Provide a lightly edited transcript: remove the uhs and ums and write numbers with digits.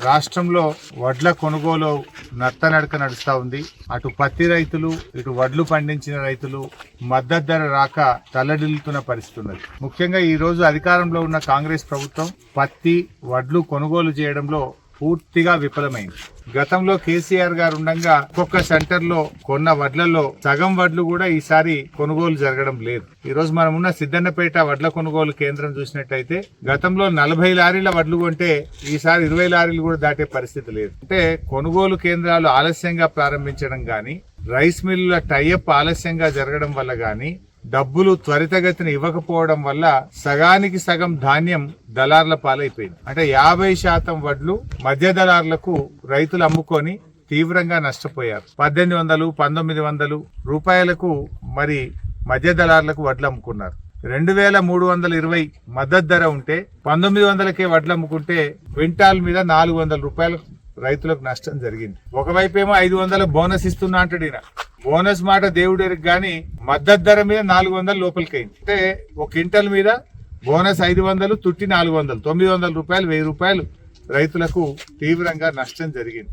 రాష్ట్రంలో వడ్ల కొనుగోలు నత్తనడక నడుస్తా ఉంది. అటు పత్తి రైతులు, ఇటు వడ్లు పండించిన రైతులు మద్దతు ధర రాక తల్లడిల్లుతున్న పరిస్థితి ఉన్నది. ముఖ్యంగా ఈ రోజు అధికారంలో ఉన్న కాంగ్రెస్ ప్రభుత్వం పత్తి, వడ్లు కొనుగోలు చేయడంలో పూర్తిగా విఫలమైంది. గతంలో కేసీఆర్ గారు ఉండగా ఒక్కొక్క సెంటర్ లో కొన్న వడ్లలో సగం వడ్లు కూడా ఈసారి కొనుగోలు జరగడం లేదు. ఈ రోజు మనం ఉన్న సిద్దన్నపేట వడ్ల కొనుగోలు కేంద్రం చూసినట్టయితే గతంలో 40 లారీల వడ్లు కొంటే ఈసారి 20 లారీలు కూడా దాటే పరిస్థితి లేదు. అంటే కొనుగోలు కేంద్రాలు ఆలస్యంగా ప్రారంభించడం గాని, రైస్ మిల్లుల టైఅప్ ఆలస్యంగా జరగడం వల్ల గాని, డబ్బులు త్వరితగతిన ఇవ్వకపోవడం వల్ల సగానికి సగం ధాన్యం దళార్ల పాలైపోయింది. అంటే 50% వడ్లు మధ్య దళార్లకు రైతులు అమ్ముకొని తీవ్రంగా నష్టపోయారు. 1800, 1900 రూపాయలకు మరి మధ్య దళార్లకు వడ్లు అమ్ముకున్నారు. 2320 మద్దతు ధర ఉంటే 1900కే వడ్లు అమ్ముకుంటే క్వింటాల్ మీద 400 రూపాయలు రైతులకు నష్టం జరిగింది. ఒకవైపేమో 500 బోనస్ ఇస్తున్నా అంటాడు ఈయన. బోనస్ మాట దేవుడికి గాని మద్దతు ధర మీద 400 లోపలికైంది. అంటే ఒక క్వింటల్ మీద బోనస్ 500, తుట్టి 400, 900 రూపాయలు, 1000 రూపాయలు రైతులకు తీవ్రంగా నష్టం జరిగింది.